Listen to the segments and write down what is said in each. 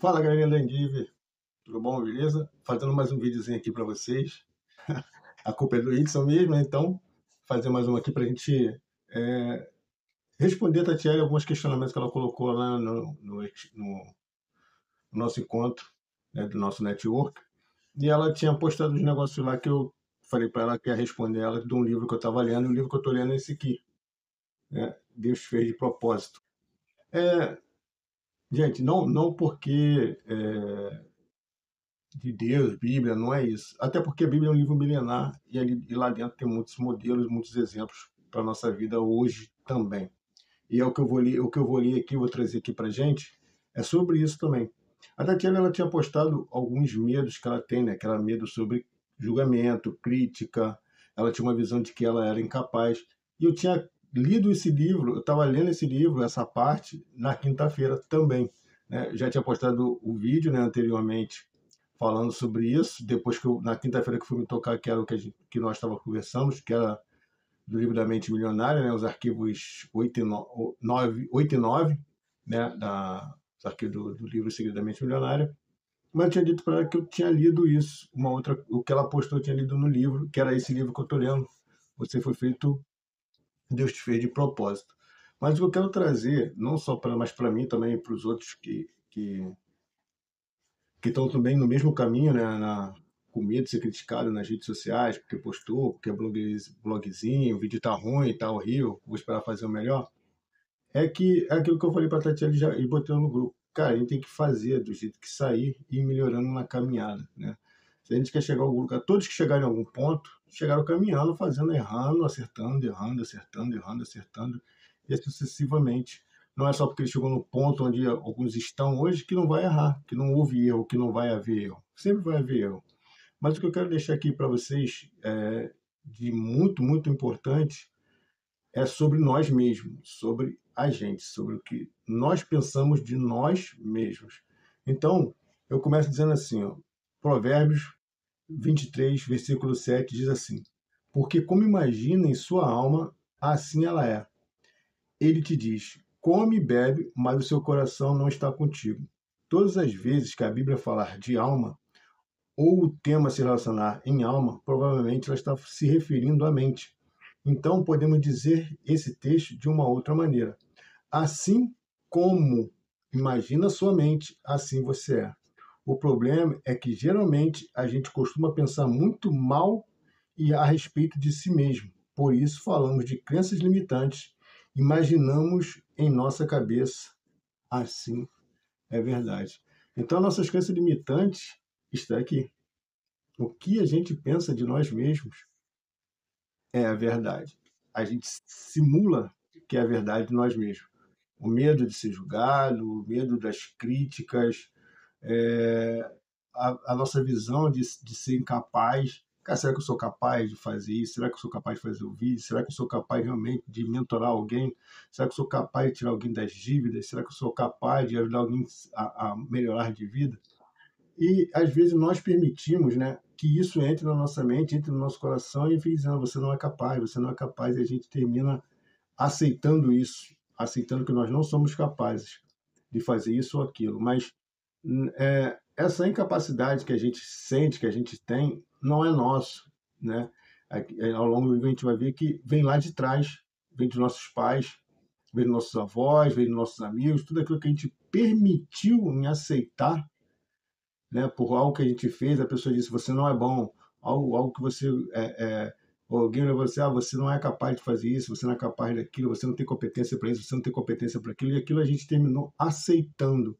Fala, galerinha da Endive, tudo bom, beleza? Fazendo mais um videozinho aqui para vocês. A culpa é do Whitson mesmo, né? Então, fazer mais um aqui para a gente é, responder a Tatiele alguns questionamentos que ela colocou lá no nosso encontro, né, do nosso network. E ela tinha postado uns negócios lá que eu falei para ela que ia responder ela de um livro que eu estava lendo, e o livro que eu estou lendo é esse aqui, né? Deus fez de propósito. É, gente, não porque de Deus, Bíblia, não é isso. Até porque a Bíblia é um livro milenar e lá dentro tem muitos modelos, muitos exemplos para a nossa vida hoje também. E é o que eu vou ler aqui, vou trazer aqui para gente, é sobre isso também. A Tatiana, ela tinha postado alguns medos que ela tem, né? Que era medo sobre julgamento, crítica, ela tinha uma visão de que ela era incapaz. E eu tinha lido esse livro, eu estava lendo esse livro, essa parte, na quinta-feira também. Né? Já tinha postado o vídeo, né, anteriormente, falando sobre isso, depois que na quinta-feira que fui me tocar, que era o que nós estávamos conversando, que era do livro da Mente Milionária, né, os arquivos 8 e 9, né, os arquivos do livro Segredo da Mente Milionária, mas eu tinha dito para ela que eu tinha lido isso, o que ela postou eu tinha lido no livro, que era esse livro que eu estou lendo, Você Foi Feito, Deus Te Fez de Propósito. Mas o que eu quero trazer, não só mas para mim também, para os outros que estão também no mesmo caminho, né, com medo de ser criticado nas redes sociais, porque postou, porque é blogzinho, o vídeo tá ruim, tá horrível, vou esperar fazer o melhor. É aquilo que eu falei para a Tatiana e botei no grupo. Cara, a gente tem que fazer do jeito que sair e ir melhorando na caminhada, né? Se a gente quer chegar a algum lugar, todos que chegarem a algum ponto, chegaram caminhando, fazendo, errando, acertando, errando, acertando, errando, acertando, e assim sucessivamente. Não é só porque ele chegou no ponto onde alguns estão hoje que não vai errar, que não houve erro, que não vai haver erro. Sempre vai haver erro. Mas o que eu quero deixar aqui para vocês de muito, muito importante é sobre nós mesmos, sobre a gente, sobre o que nós pensamos de nós mesmos. Então, eu começo dizendo assim, ó, Provérbios 23, versículo 7 diz assim: Porque como imagina em sua alma, assim ela é. Ele te diz: come e bebe, mas o seu coração não está contigo. Todas as vezes que a Bíblia falar de alma, ou o tema se relacionar em alma, provavelmente ela está se referindo à mente. Então, podemos dizer esse texto de uma outra maneira. Assim como imagina sua mente, assim você é. O problema é que geralmente a gente costuma pensar muito mal e a respeito de si mesmo. Por isso falamos de crenças limitantes, imaginamos em nossa cabeça, assim é verdade. Então nossas crenças limitantes está aqui. O que a gente pensa de nós mesmos é a verdade. A gente simula que é a verdade de nós mesmos. O medo de ser julgado, o medo das críticas, é, a nossa visão de ser incapaz. Cara, será que eu sou capaz de fazer isso? Será que eu sou capaz de fazer o vídeo? Será que eu sou capaz realmente de mentorar alguém? Será que eu sou capaz de tirar alguém das dívidas? Será que eu sou capaz de ajudar alguém a melhorar de vida? E às vezes nós permitimos, né, que isso entre na nossa mente, entre no nosso coração e fica dizendo, você não é capaz, você não é capaz, e a gente termina aceitando isso, aceitando que nós não somos capazes de fazer isso ou aquilo. Mas essa incapacidade que a gente sente, que a gente tem, não é nosso, né? Ao longo do vídeo a gente vai ver que vem lá de trás, vem dos nossos pais, vem dos nossos avós, vem dos nossos amigos, tudo aquilo que a gente permitiu em aceitar, né, por algo que a gente fez, a pessoa disse, você não é bom, algo que você alguém vai você, você não é capaz de fazer isso, você não é capaz daquilo, você não tem competência para isso, você não tem competência para aquilo, e aquilo a gente terminou aceitando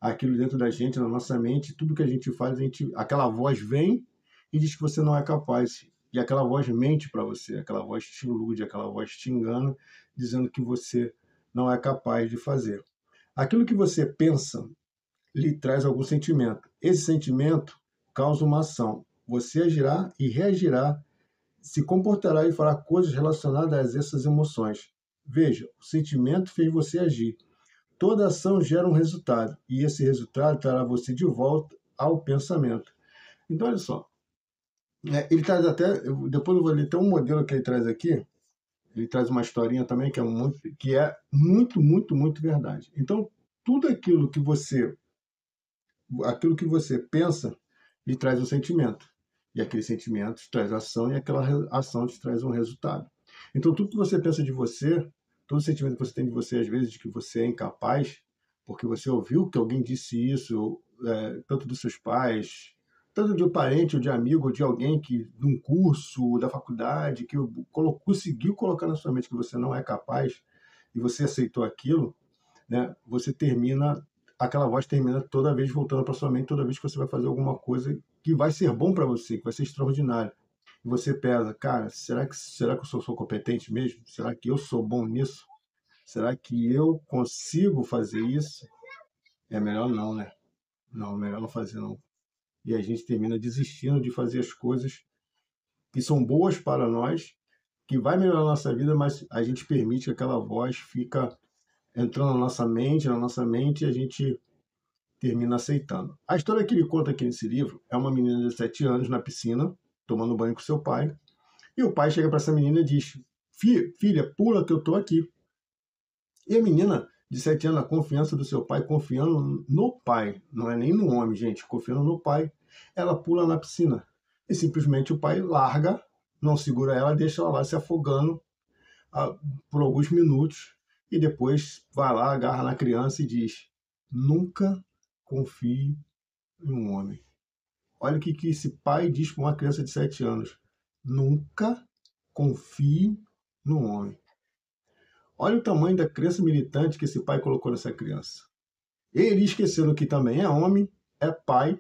aquilo dentro da gente, na nossa mente, tudo que a gente faz, aquela voz vem e diz que você não é capaz, e aquela voz mente para você, aquela voz te ilude, aquela voz te engana, dizendo que você não é capaz de fazer. Aquilo que você pensa lhe traz algum sentimento. Esse sentimento causa uma ação. Você agirá e reagirá, se comportará e fará coisas relacionadas a essas emoções. Veja, o sentimento fez você agir. Toda ação gera um resultado, e esse resultado trará você de volta ao pensamento. Então, olha só, ele traz até, depois eu vou ler até um modelo que ele traz aqui, ele traz uma historinha também que é muito, muito, muito verdade. Então, tudo aquilo que você aquilo que você pensa lhe traz um sentimento. E aquele sentimento te traz ação e aquela ação te traz um resultado. Então, tudo que você pensa de você, todo sentimento que você tem de você, às vezes, de que você é incapaz, porque você ouviu que alguém disse isso, tanto dos seus pais, tanto de um parente, ou de amigo, ou de alguém que, de um curso, da faculdade, que conseguiu colocar na sua mente que você não é capaz, e você aceitou aquilo, né? Aquela voz termina toda vez voltando para sua mente, toda vez que você vai fazer alguma coisa que vai ser bom para você, que vai ser extraordinário. E você pesa, cara, será que eu sou competente mesmo? Será que eu sou bom nisso? Será que eu consigo fazer isso? É melhor não, né? Não, melhor não fazer não. E a gente termina desistindo de fazer as coisas que são boas para nós, que vai melhorar a nossa vida, mas a gente permite que aquela voz fica entrando na nossa mente, e a gente termina aceitando. A história que ele conta aqui nesse livro é uma menina de 7 anos na piscina, tomando banho com seu pai, e o pai chega para essa menina e diz: Filha, pula que eu estou aqui. E a menina de 7 anos, a confiança do seu pai, confiando no pai, não é nem no homem, gente, confiando no pai, ela pula na piscina. E simplesmente o pai larga, não segura ela, deixa ela lá se afogando por alguns minutos, e depois vai lá, agarra na criança e diz: nunca confie em um homem. Olha o que esse pai diz para uma criança de 7 anos: nunca confie no homem. Olha o tamanho da crença militante que esse pai colocou nessa criança. Ele, esquecendo que também é homem, é pai,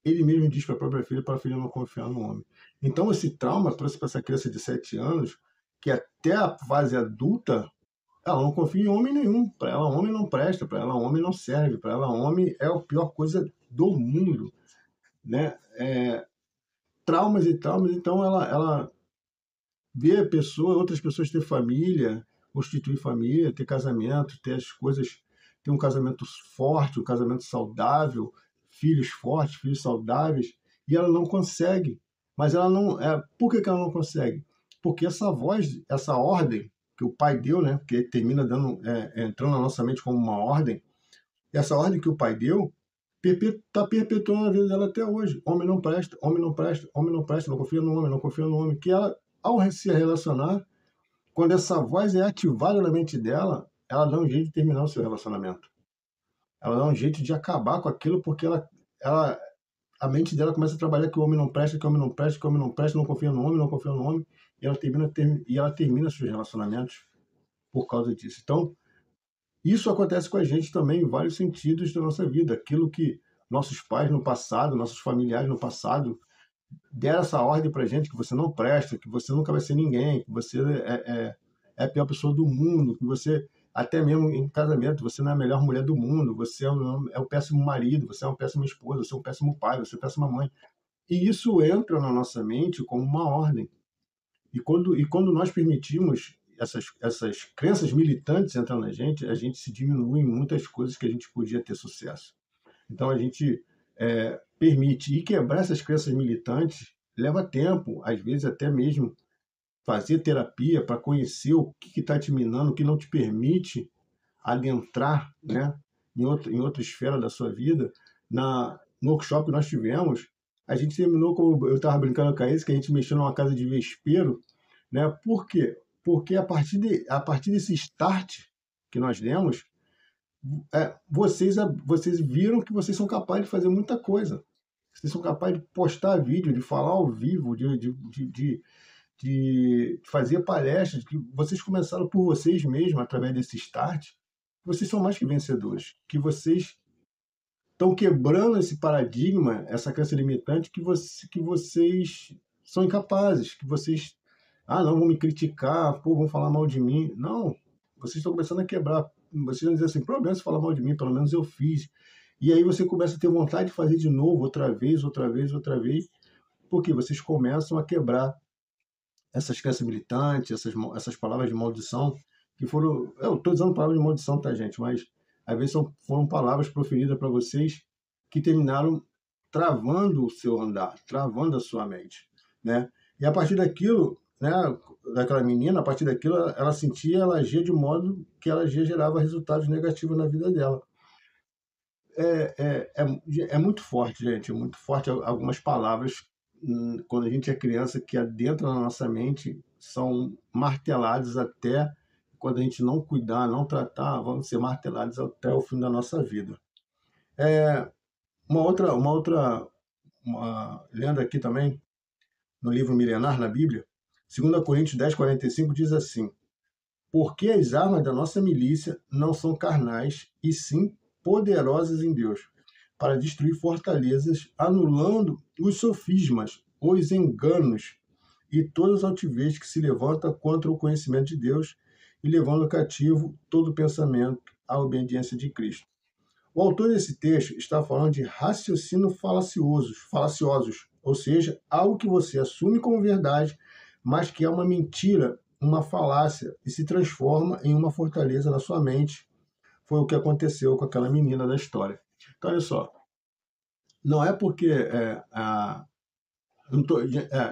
ele mesmo diz para a própria filha, para a filha não confiar no homem. Então esse trauma trouxe para essa criança de 7 anos que até a fase adulta ela não confia em homem nenhum. Para ela, homem não presta, para ela, homem não serve, para ela, homem é a pior coisa do mundo, né? Traumas e traumas, então ela vê outras pessoas ter família, constituir família, ter casamento, ter as coisas, ter um casamento forte, um casamento saudável, filhos fortes, filhos saudáveis, e ela não consegue. Mas ela não. Por que ela não consegue? Porque essa voz, essa ordem que o pai deu, né? Porque termina entrando na nossa mente como uma ordem, essa ordem que o pai deu está perpetuando a vida dela até hoje. Homem não presta, homem não presta, homem não presta, não confia no homem, não confia no homem. Que ela, ao se relacionar, quando essa voz é ativada na mente dela, ela dá um jeito de terminar o seu relacionamento. Ela dá um jeito de acabar com aquilo, porque a mente dela começa a trabalhar que o homem não presta, que o homem não presta, que o homem não presta, não confia no homem, não confia no homem, e ela termina seus relacionamentos por causa disso. Então, isso acontece com a gente também em vários sentidos da nossa vida. Aquilo que nossos pais no passado, nossos familiares no passado, deram essa ordem pra gente, que você não presta, que você nunca vai ser ninguém, que você é a pior pessoa do mundo, que você, até mesmo em casamento, você não é a melhor mulher do mundo, você é um péssimo marido, você é uma péssima esposa, você é um péssimo pai, você é uma péssima mãe. E isso entra na nossa mente como uma ordem. E quando nós permitimos essas crenças militantes entrando na gente, a gente se diminui em muitas coisas que a gente podia ter sucesso. Então a gente permite. E quebrar essas crenças militantes leva tempo, às vezes até mesmo fazer terapia para conhecer o que está te minando, o que não te permite adentrar, né, em outra esfera da sua vida. No workshop que nós tivemos, a gente terminou, como eu estava brincando com a Esse, que a gente mexeu numa casa de vespeiro, né? Por quê? Porque a partir desse start que nós demos, vocês viram que vocês são capazes de fazer muita coisa. Vocês são capazes de postar vídeo, de falar ao vivo, de fazer palestras, que vocês começaram por vocês mesmos, através desse start. Vocês são mais que vencedores. Que vocês estão quebrando esse paradigma, essa crença limitante, que vocês são incapazes, que vocês, não, vão me criticar, vão falar mal de mim. Não, vocês estão começando a quebrar. Vocês vão dizer assim, problema se falar mal de mim, pelo menos eu fiz. E aí você começa a ter vontade de fazer de novo, outra vez, porque vocês começam a quebrar essas crenças militantes, essas palavras de maldição, que foram... Eu estou dizendo palavras de maldição, tá, gente? Mas às vezes foram palavras proferidas para vocês que terminaram travando o seu andar, travando a sua mente, né? E a partir daquilo, né, daquela menina, a partir daquilo, ela sentia, ela agia de modo que ela agia, gerava resultados negativos na vida dela. é muito forte, gente, é muito forte algumas palavras, quando a gente é criança, que adentram na nossa mente, são marteladas até quando a gente não cuidar, não tratar, vão ser martelados até o fim da nossa vida. Uma lenda aqui também, no livro milenar, na Bíblia, 2 Coríntios 10:45 diz assim: porque as armas da nossa milícia não são carnais, e sim poderosas em Deus, para destruir fortalezas, anulando os sofismas, os enganos e todas as altivez que se levantam contra o conhecimento de Deus, e levando cativo todo pensamento à obediência de Cristo. O autor desse texto está falando de raciocínio falaciosos, ou seja, algo que você assume como verdade, mas que é uma mentira, uma falácia, e se transforma em uma fortaleza na sua mente. Foi o que aconteceu com aquela menina da história. Então, olha só, não é porque... não tô,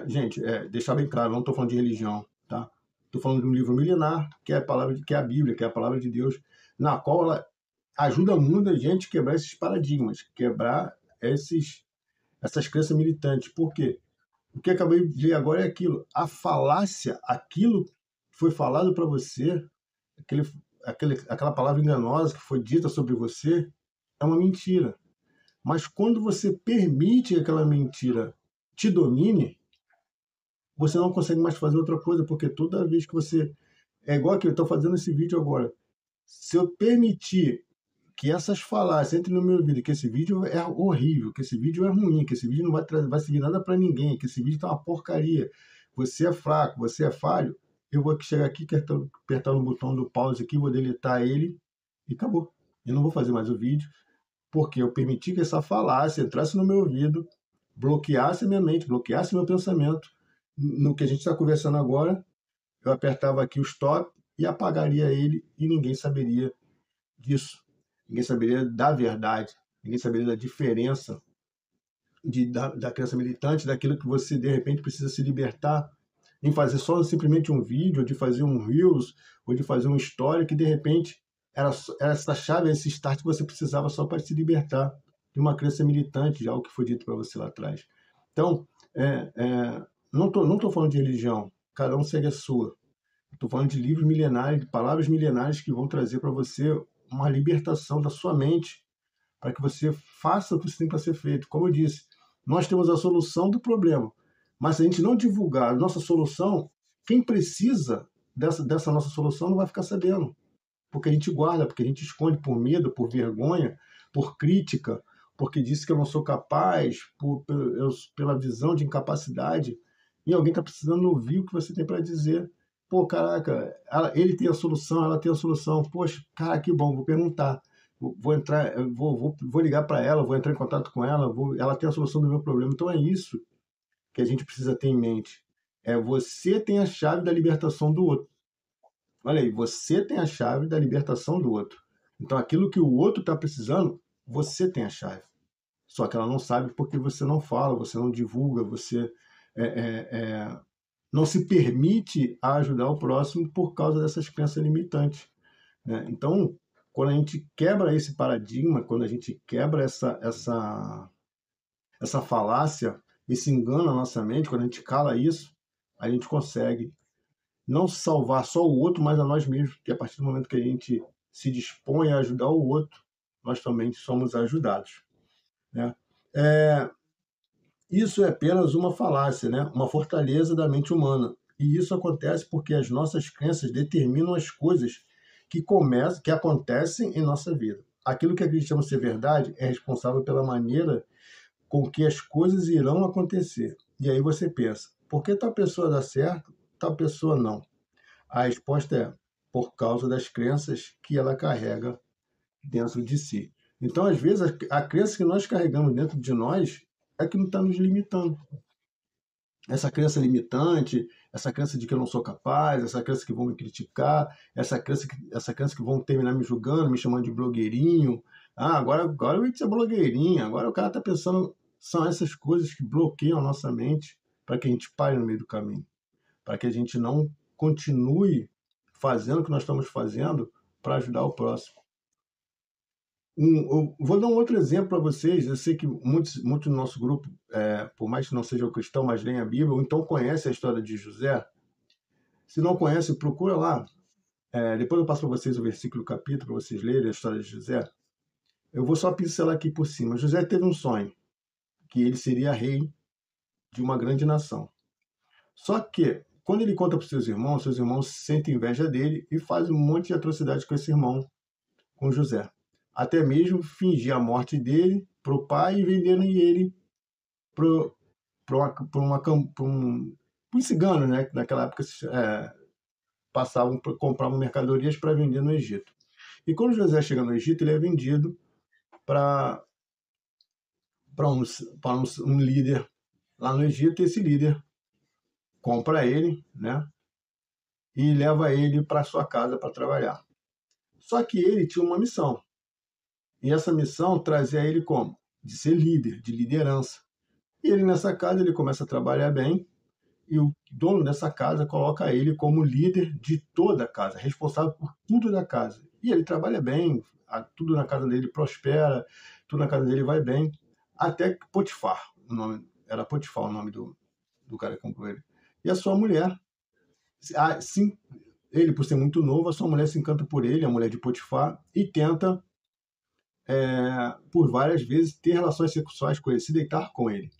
gente, deixar bem claro, não estou falando de religião, tá? Estou falando de um livro milenar, que é a palavra, que é a Bíblia, que é a palavra de Deus, na qual ela ajuda muito a gente a quebrar esses paradigmas, quebrar essas crenças militantes. Por quê? O que eu acabei de ler agora é aquilo. A falácia, aquilo que foi falado para você, aquela palavra enganosa que foi dita sobre você, é uma mentira. Mas quando você permite que aquela mentira te domine, você não consegue mais fazer outra coisa, porque toda vez que você... É igual que eu estou fazendo esse vídeo agora. Se eu permitir que essas falácias entrem no meu vídeo, que esse vídeo é horrível, que esse vídeo é ruim, que esse vídeo não vai servir nada para ninguém, que esse vídeo tá uma porcaria, você é fraco, você é falho, eu vou chegar aqui, apertar no botão do pause aqui, vou deletar ele e acabou. Eu não vou fazer mais o vídeo, porque eu permiti que essa falácia entrasse no meu ouvido, bloqueasse a minha mente, bloqueasse meu pensamento. No que a gente está conversando agora, eu apertava aqui o stop e apagaria ele e ninguém saberia disso. Ninguém saberia da verdade, ninguém saberia da diferença da crença militante, daquilo que você, de repente, precisa se libertar em fazer só simplesmente um vídeo, ou de fazer um Reels, ou de fazer uma história que, de repente, era essa chave, esse start que você precisava só para se libertar de uma crença militante, de algo que foi dito para você lá atrás. Então, não tô falando de religião, cada um segue a sua. Estou falando de livros milenares, de palavras milenares que vão trazer para você uma libertação da sua mente, para que você faça o que tem para ser feito. Como eu disse, nós temos a solução do problema, mas se a gente não divulgar a nossa solução, quem precisa dessa nossa solução não vai ficar sabendo, porque a gente guarda, porque a gente esconde por medo, por vergonha, por crítica, porque disse que eu não sou capaz, pela visão de incapacidade, e alguém está precisando ouvir o que você tem para dizer. Pô, caraca, ele tem a solução, ela tem a solução. Poxa, cara, que bom, vou perguntar. Vou entrar, vou ligar para ela, vou entrar em contato com ela, ela tem a solução do meu problema. Então é isso que a gente precisa ter em mente. Você tem a chave da libertação do outro. Olha aí, você tem a chave da libertação do outro. Então aquilo que o outro está precisando, você tem a chave. Só que ela não sabe porque você não fala, você não divulga, você não se permite a ajudar o próximo por causa dessas crenças limitantes, né? Então, quando a gente quebra esse paradigma, quando a gente quebra essa falácia, esse engano na nossa mente, quando a gente cala isso, a gente consegue não salvar só o outro, mas a nós mesmos, porque a partir do momento que a gente se dispõe a ajudar o outro, nós também somos ajudados, né? Isso é apenas uma falácia, né? Uma fortaleza da mente humana. E isso acontece porque as nossas crenças determinam as coisas que acontecem em nossa vida. Aquilo que acreditamos ser verdade é responsável pela maneira com que as coisas irão acontecer. E aí você pensa, por que tal pessoa dá certo, tal pessoa não? A resposta é por causa das crenças que ela carrega dentro de si. Então, às vezes, a crença que nós carregamos dentro de nós é que não está nos limitando. Essa crença limitante, essa crença de que eu não sou capaz, essa crença que vão me criticar, essa crença que vão terminar me julgando, me chamando de blogueirinho. Ah, agora eu vou ser blogueirinho, agora o cara está pensando. São essas coisas que bloqueiam a nossa mente para que a gente pare no meio do caminho, para que a gente não continue fazendo o que nós estamos fazendo para ajudar o próximo. Eu vou dar um outro exemplo para vocês. Eu sei que muitos do nosso grupo, por mais que não sejam cristão, mas leem a Bíblia, ou então conhecem a história de José. Se não conhece, procura lá. Depois eu passo para vocês o versículo, o capítulo, para vocês lerem a história de José. Eu vou só pincelar aqui por cima. José teve um sonho, que ele seria rei de uma grande nação. Só que, quando ele conta para seus irmãos sentem inveja dele e fazem um monte de atrocidades com esse irmão, com José. Até mesmo fingir a morte dele para o pai e vendendo ele para um cigano, né? Naquela época compravam mercadorias para vender no Egito. E quando José chega no Egito, ele é vendido para um líder lá no Egito, e esse líder compra ele, né? E leva ele para sua casa para trabalhar. Só que ele tinha uma missão. E essa missão trazia ele como? De ser líder, de liderança. E ele nessa casa ele começa a trabalhar bem, e o dono dessa casa coloca ele como líder de toda a casa, responsável por tudo da casa. E ele trabalha bem, tudo na casa dele prospera, tudo na casa dele vai bem, até que Potifar, era Potifar o nome do cara que comprou ele. E a sua mulher, ele por ser muito novo, a sua mulher se encanta por ele, a mulher de Potifar, e tenta, por várias vezes, ter relações sexuais com ele, se deitar com ele,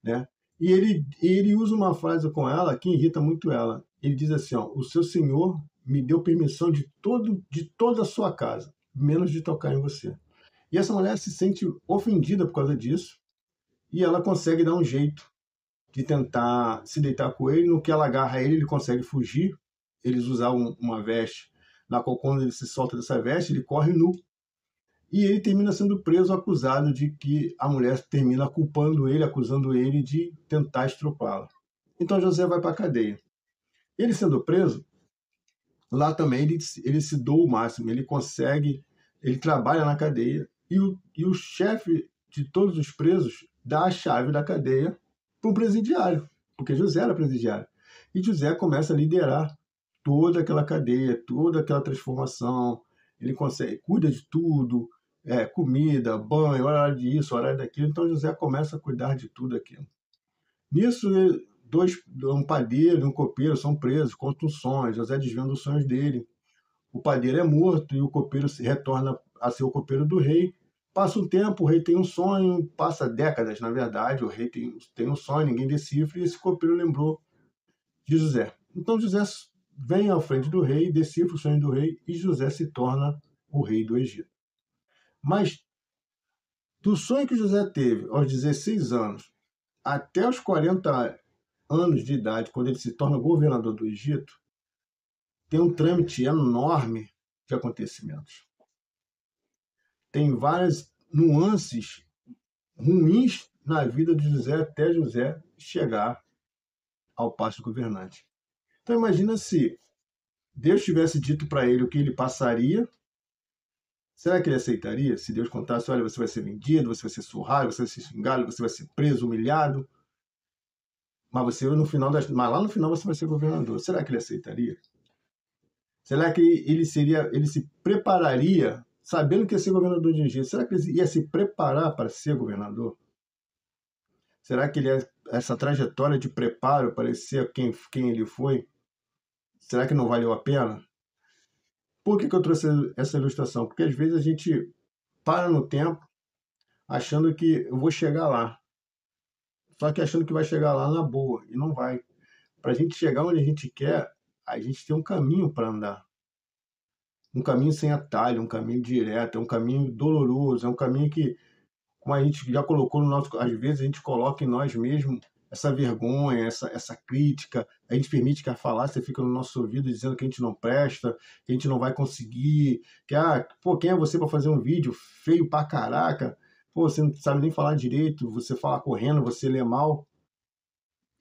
né? E ele usa uma frase com ela que irrita muito ela. Ele diz assim, ó, o seu senhor me deu permissão de toda a sua casa, menos de tocar em você. E essa mulher se sente ofendida por causa disso, e ela consegue dar um jeito de tentar se deitar com ele. No que ela agarra ele consegue fugir. Eles usavam uma veste, na qual quando ele se solta dessa veste, ele corre nu. E ele termina sendo preso, acusado de que a mulher termina culpando ele, acusando ele de tentar estrupá-la. Então José vai para a cadeia. Ele sendo preso, lá também ele se doa o máximo, ele trabalha na cadeia, e o chefe de todos os presos dá a chave da cadeia para um presidiário, porque José era presidiário. E José começa a liderar toda aquela cadeia, toda aquela transformação. Ele cuida de tudo, comida, banho, horário disso, horário daquilo. Então José começa a cuidar de tudo aquilo. Nisso, um padeiro e um copeiro são presos, contam sonhos. José desvenda os sonhos dele. O padeiro é morto e o copeiro se retorna a ser o copeiro do rei. Passa um tempo, o rei tem um sonho, passa décadas, na verdade, o rei tem um sonho, ninguém decifra, e esse copeiro lembrou de José. Então José vem à frente do rei, decifra o sonho do rei, e José se torna o rei do Egito. Mas do sonho que José teve aos 16 anos até os 40 anos de idade, quando ele se torna governador do Egito, tem um trâmite enorme de acontecimentos. Tem várias nuances ruins na vida de José até José chegar ao passo de governante. Então imagina se Deus tivesse dito para ele o que ele passaria. Será que ele aceitaria se Deus contasse, olha, você vai ser vendido, você vai ser surrado, você vai ser xingado, você vai ser preso, humilhado, mas lá no final você vai ser governador? Será que ele aceitaria? Será que ele se prepararia sabendo que ia ser governador de Egito? Será que ele ia se preparar para ser governador? Será que essa trajetória de preparo para ser quem ele foi, será que não valeu a pena? Por que eu trouxe essa ilustração? Porque às vezes a gente para no tempo achando que eu vou chegar lá. Só que achando que vai chegar lá na boa, e não vai. Para a gente chegar onde a gente quer, a gente tem um caminho para andar. Um caminho sem atalho, um caminho direto, é um caminho doloroso, é um caminho que, como a gente já colocou no nosso... Às vezes a gente coloca em nós mesmos essa vergonha, essa crítica, a gente permite que a falácia fique no nosso ouvido dizendo que a gente não presta, que a gente não vai conseguir, que, quem é você para fazer um vídeo feio pra caraca? Pô, você não sabe nem falar direito, você fala correndo, você lê mal.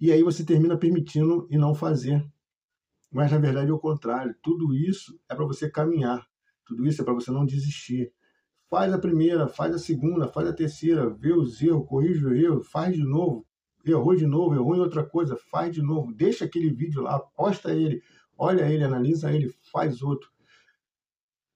E aí você termina permitindo e não fazer. Mas, na verdade, é o contrário. Tudo isso é para você caminhar. Tudo isso é para você não desistir. Faz a primeira, faz a segunda, faz a terceira, vê os erros, corrige o erro, faz de novo. Errou de novo, errou em outra coisa, faz de novo. Deixa aquele vídeo lá, posta ele, olha ele, analisa ele, faz outro.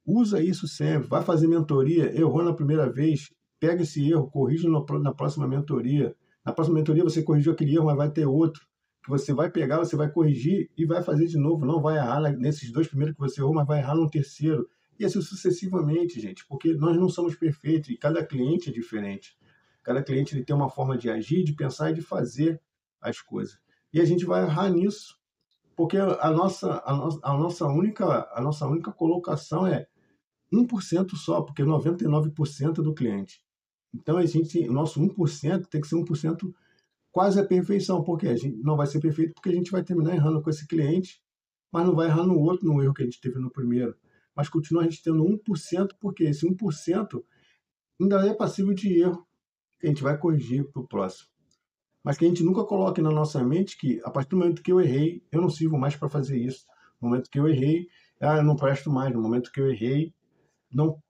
Usa isso sempre. Vai fazer mentoria, errou na primeira vez, pega esse erro, corrige na próxima mentoria. Na próxima mentoria você corrigiu aquele erro, mas vai ter outro que você vai pegar, você vai corrigir e vai fazer de novo. Não vai errar nesses 2 primeiros que você errou, mas vai errar no terceiro. E assim sucessivamente, gente, porque nós não somos perfeitos e cada cliente é diferente. Cada cliente ele tem uma forma de agir, de pensar e de fazer as coisas. E a gente vai errar nisso, porque a nossa única colocação é 1% só, porque 99% do cliente. Então, o nosso 1% tem que ser 1% quase a perfeição, porque a gente não vai ser perfeito, porque a gente vai terminar errando com esse cliente, mas não vai errar no outro, no erro que a gente teve no primeiro. Mas continua a gente tendo 1%, porque esse 1% ainda é passível de erro, que a gente vai corrigir para o próximo. Mas que a gente nunca coloque na nossa mente que, a partir do momento que eu errei, eu não sirvo mais para fazer isso. No momento que eu errei, eu não presto mais. No momento que eu errei, não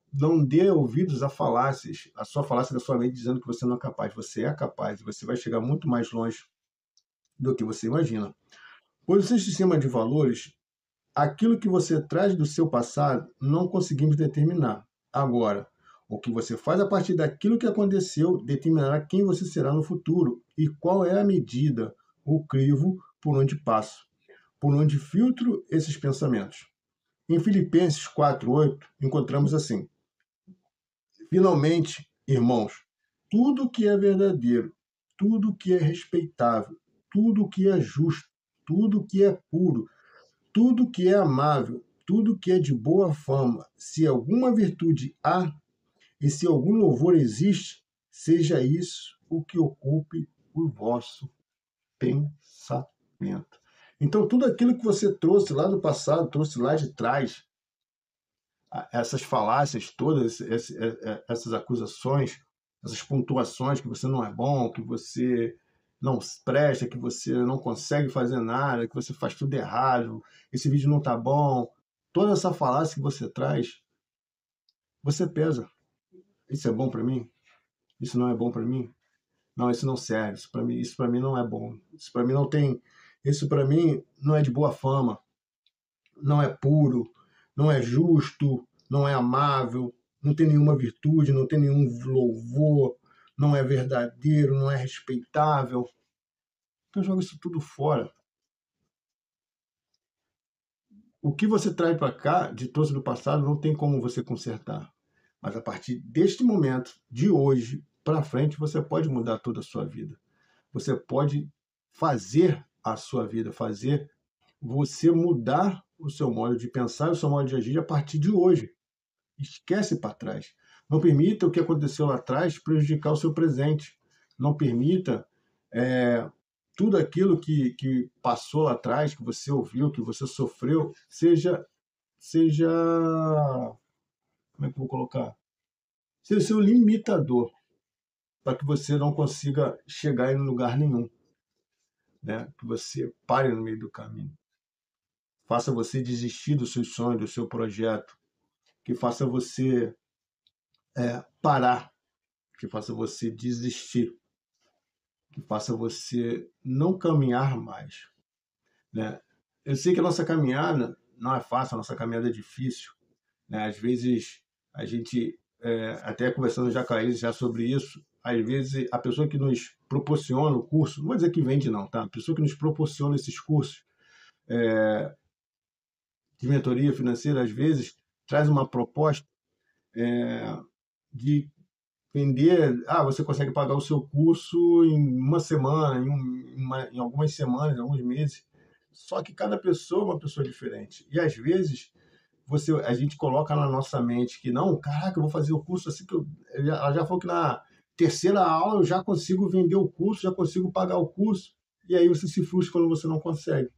dê ouvidos a falácias, a sua falácia da sua mente dizendo que você não é capaz. Você é capaz e você vai chegar muito mais longe do que você imagina. Pois o seu sistema de valores, aquilo que você traz do seu passado, não conseguimos determinar. Agora, o que você faz a partir daquilo que aconteceu determinará quem você será no futuro e qual é a medida, o crivo por onde passo, por onde filtro esses pensamentos. Em Filipenses 4:8, encontramos assim: finalmente, irmãos, tudo que é verdadeiro, tudo que é respeitável, tudo que é justo, tudo que é puro, tudo que é amável, tudo que é de boa fama, se alguma virtude há e se algum louvor existe, seja isso o que ocupe o vosso pensamento. Então, tudo aquilo que você trouxe lá do passado, trouxe lá de trás, essas falácias todas, essas acusações, essas pontuações que você não é bom, que você não presta, que você não consegue fazer nada, que você faz tudo errado, esse vídeo não está bom, toda essa falácia que você traz, você pesa. Isso é bom para mim? Isso não é bom para mim? Não, isso não serve. Isso para mim não é bom. Isso para mim não tem. Isso para mim não é de boa fama. Não é puro. Não é justo. Não é amável. Não tem nenhuma virtude. Não tem nenhum louvor. Não é verdadeiro. Não é respeitável. Então joga isso tudo fora. O que você traz para cá de trouxe do passado não tem como você consertar. Mas a partir deste momento, de hoje para frente, você pode mudar toda a sua vida. Você pode fazer a sua vida, fazer você mudar o seu modo de pensar, o seu modo de agir a partir de hoje. Esquece para trás. Não permita o que aconteceu lá atrás prejudicar o seu presente. Não permita tudo aquilo que passou lá atrás, que você ouviu, que você sofreu, seja como é que eu vou colocar? Seja seu limitador, para que você não consiga chegar em lugar nenhum, né? Que você pare no meio do caminho. Faça você desistir dos seus sonhos, do seu projeto, que faça você parar, que faça você desistir, que faça você não caminhar mais, né? Eu sei que a nossa caminhada não é fácil, a nossa caminhada é difícil, né? Às vezes a gente, até conversando já com a Isis já sobre isso, às vezes a pessoa que nos proporciona o curso, não vou dizer que vende não, tá? A pessoa que nos proporciona esses cursos de mentoria financeira, às vezes traz uma proposta de vender, você consegue pagar o seu curso em uma semana, em algumas semanas, em alguns meses. Só que cada pessoa é uma pessoa diferente. E às vezes a gente coloca na nossa mente que não, caraca, eu vou fazer o curso assim que ela já falou que na terceira aula eu já consigo vender o curso, já consigo pagar o curso. E aí você se frustra quando você não consegue.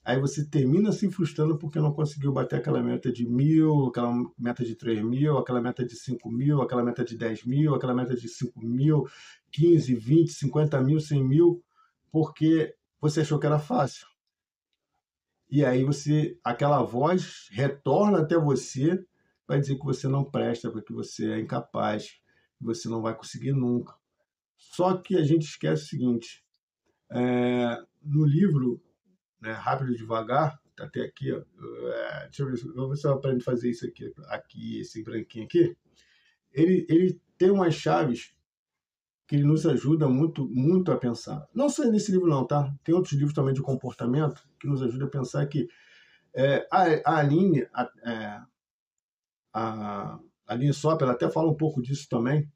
Aí você termina se frustrando porque não conseguiu bater aquela meta de 1.000, aquela meta de 3.000, aquela meta de 5.000, aquela meta de 10.000, aquela meta de 5.000, 15, 20, 50.000, 100.000, porque você achou que era fácil. E aí aquela voz retorna até você para dizer que você não presta, porque você é incapaz, que você não vai conseguir nunca. Só que a gente esquece o seguinte, no livro, né, Rápido e Devagar, tá até aqui, ó. Deixa eu ver, eu vou ver se eu aprendo a fazer isso aqui, esse branquinho aqui. Ele tem umas chaves que ele nos ajuda muito, muito a pensar. Não só nesse livro não, tá? Tem outros livros também de comportamento que nos ajudam a pensar que a Aline, a Aline Sopper, ela até fala um pouco disso também,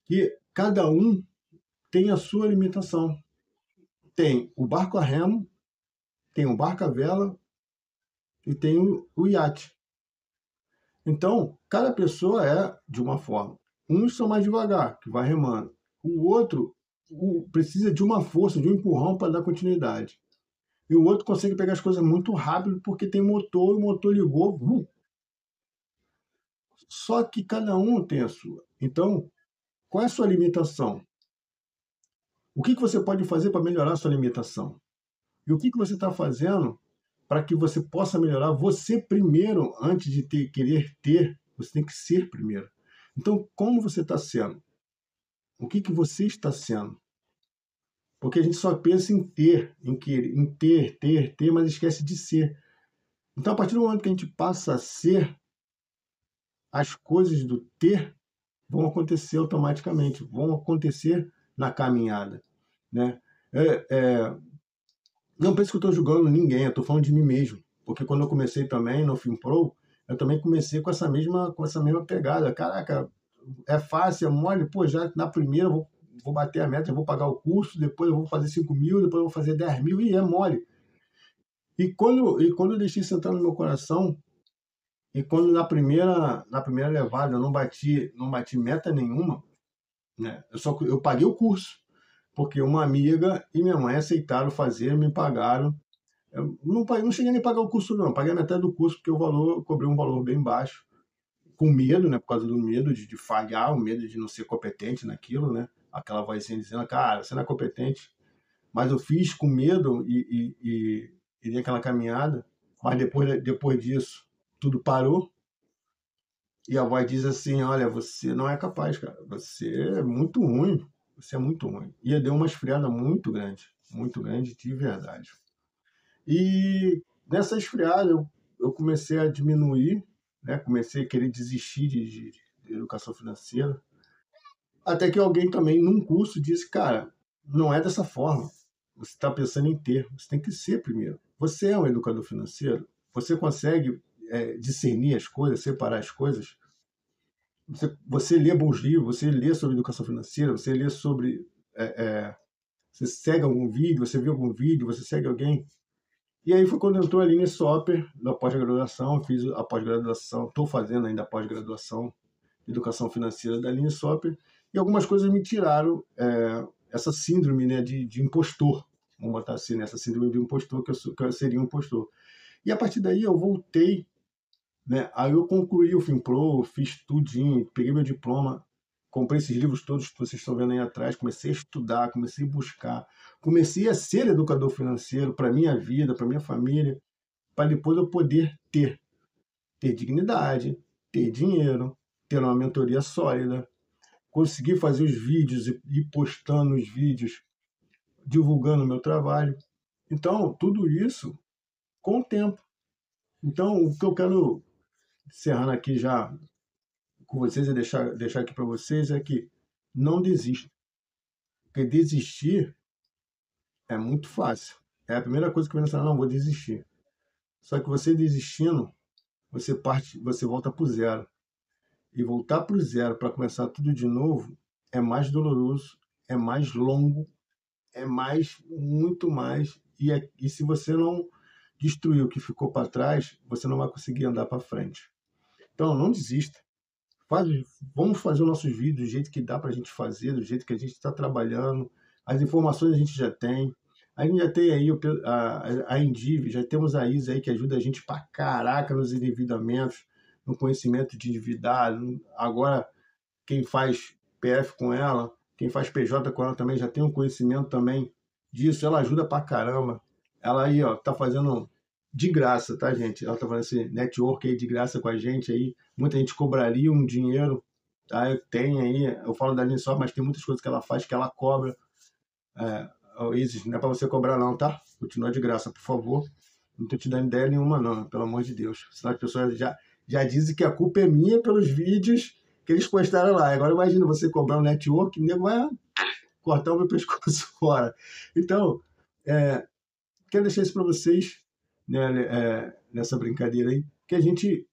que cada um tem a sua limitação. Tem o barco a remo, tem o barco a vela e tem o iate. Então, cada pessoa é de uma forma. Uns são mais devagar, que vai remando. O outro precisa de uma força, de um empurrão para dar continuidade. E o outro consegue pegar as coisas muito rápido porque tem motor, e o motor ligou. Só que cada um tem a sua. Então, qual é a sua limitação? O que você pode fazer para melhorar a sua limitação? E o que você está fazendo para que você possa melhorar você primeiro, antes de querer ter, você tem que ser primeiro. Então, como você está sendo? O que você está sendo? Porque a gente só pensa em ter, em querer, em ter, mas esquece de ser. Então, a partir do momento que a gente passa a ser, as coisas do ter vão acontecer automaticamente, vão acontecer na caminhada, né? Não pense que eu estou julgando ninguém, eu estou falando de mim mesmo. Porque quando eu comecei também no FinPro, eu também comecei com essa mesma pegada. Caraca, é fácil, é mole, pô, já na primeira eu vou bater a meta, eu vou pagar o curso, depois eu vou fazer 5 mil, depois eu vou fazer 10 mil, e é mole. E quando eu deixei isso entrar no meu coração, e quando na primeira levada eu não bati meta nenhuma, né? Eu paguei o curso, porque uma amiga e minha mãe aceitaram fazer, me pagaram. Eu não cheguei nem a pagar o curso, não. Paguei a metade do curso, porque eu cobrei um valor bem baixo, com medo, né? Por causa do medo de falhar, o medo de não ser competente naquilo, né? Aquela vozinha dizendo, cara, você não é competente. Mas eu fiz com medo e dei aquela caminhada. Mas depois disso, tudo parou. E a voz diz assim, olha, você não é capaz, cara. Você é muito ruim. Você é muito ruim. E deu uma esfriada muito grande de verdade. E nessa esfriada eu comecei a diminuir, né? Comecei a querer desistir de educação financeira. Até que alguém também, num curso, disse, cara, não é dessa forma. Você está pensando em ter, você tem que ser primeiro. Você é um educador financeiro? Você consegue discernir as coisas, separar as coisas? Você lê bons livros, você lê sobre educação financeira, você lê sobre... você segue algum vídeo, você viu algum vídeo, você segue alguém? E aí foi quando entrou a Aline Sopper, da pós-graduação, fiz a pós-graduação, estou fazendo ainda a pós-graduação de Educação Financeira da Aline Sopper, e algumas coisas me tiraram essa síndrome, né, de impostor, vamos botar assim, né, essa síndrome de impostor, que eu seria um impostor. E a partir daí eu voltei, né, aí eu concluí o FinPro, fiz tudinho, peguei meu diploma, comprei esses livros todos que vocês estão vendo aí atrás, comecei a estudar, comecei a buscar, comecei a ser educador financeiro para minha vida, para minha família, para depois eu poder ter dignidade, ter dinheiro, ter uma mentoria sólida, conseguir fazer os vídeos e ir postando os vídeos, divulgando o meu trabalho. Então, tudo isso com o tempo. Então, o que eu quero encerrando aqui já com vocês e deixar aqui para vocês é que não desista. Porque desistir é muito fácil. É a primeira coisa que vem na sua, não, vou desistir. Só que você desistindo, você volta para o zero. E voltar para o zero para começar tudo de novo é mais doloroso, é mais longo, é muito mais. E se você não destruir o que ficou para trás, você não vai conseguir andar para frente. Então, não desista. Vamos fazer os nossos vídeos do jeito que dá para a gente fazer, do jeito que a gente está trabalhando. As informações a gente já tem. A gente já tem aí a Indiv, já temos a Isa aí que ajuda a gente pra caraca nos endividamentos, no conhecimento de endividado. Agora, quem faz PF com ela, quem faz PJ com ela também já tem um conhecimento também disso. Ela ajuda pra caramba. Ela aí, ó, tá fazendo de graça, tá, gente? Ela tá fazendo esse network aí de graça com a gente aí. Muita gente cobraria um dinheiro, tá? Tem aí, eu falo da Aline só, mas tem muitas coisas que ela faz que ela cobra. Isis, não é para você cobrar não, tá? Continua de graça, por favor. Não estou te dando ideia nenhuma, não, pelo amor de Deus. Senão as pessoas já dizem que a culpa é minha pelos vídeos que eles postaram lá. Agora imagina você cobrar um network, o nego vai cortar o meu pescoço fora. Então, quero deixar isso para vocês, né, nessa brincadeira aí, que a gente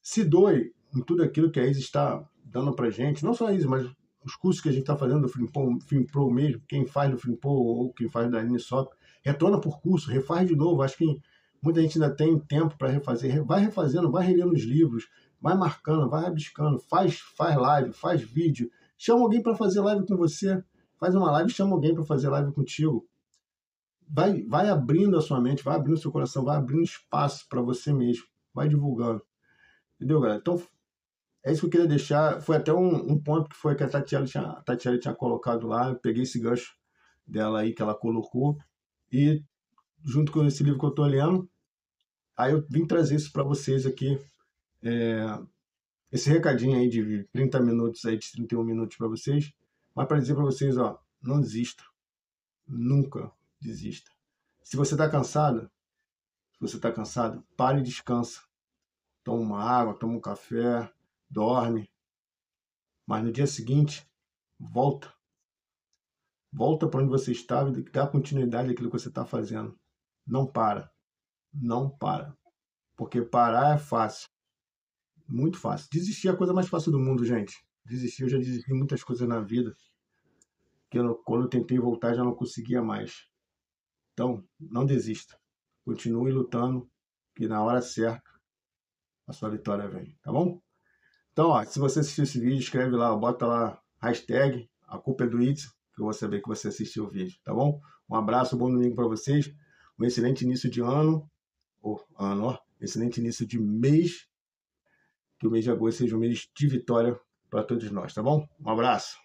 se doe em tudo aquilo que a ISO está dando para gente, não só a ISO, mas os cursos que a gente está fazendo do FilmPro mesmo, quem faz do FilmPro ou quem faz da Unisop, retorna por curso, refaz de novo. Acho que muita gente ainda tem tempo para refazer, vai refazendo, vai relendo os livros, vai marcando, vai rabiscando, faz live, faz vídeo, chama alguém para fazer live com você, faz uma live, chama alguém para fazer live contigo. Vai abrindo a sua mente, vai abrindo o seu coração, vai abrindo espaço para você mesmo, vai divulgando. Entendeu, galera? Então, é isso que eu queria deixar. Foi até um ponto que foi que a Tatiana tinha colocado lá. Eu peguei esse gancho dela aí que ela colocou e junto com esse livro que eu estou lendo, aí eu vim trazer isso para vocês aqui. Esse recadinho aí de 30 minutos, aí, de 31 minutos para vocês. Mas para dizer para vocês, ó, não desista. Nunca desista. Se você está cansado, pare e descansa. Toma uma água, toma um café, dorme. Mas no dia seguinte, volta. Volta para onde você estava e dá continuidade àquilo que você está fazendo. Não para. Não para. Porque parar é fácil. Muito fácil. Desistir é a coisa mais fácil do mundo, gente. Desistir, eu já desisti de muitas coisas na vida. Que quando eu tentei voltar, já não conseguia mais. Então, não desista. Continue lutando, que na hora certa a sua vitória vem. Tá bom? Então, ó, se você assistiu esse vídeo, escreve lá, bota lá, hashtag, a culpa é do Itz, que eu vou saber que você assistiu o vídeo, tá bom? Um abraço, bom domingo para vocês, um excelente início de ano, excelente início de mês, que o mês de agosto seja um mês de vitória para todos nós, tá bom? Um abraço.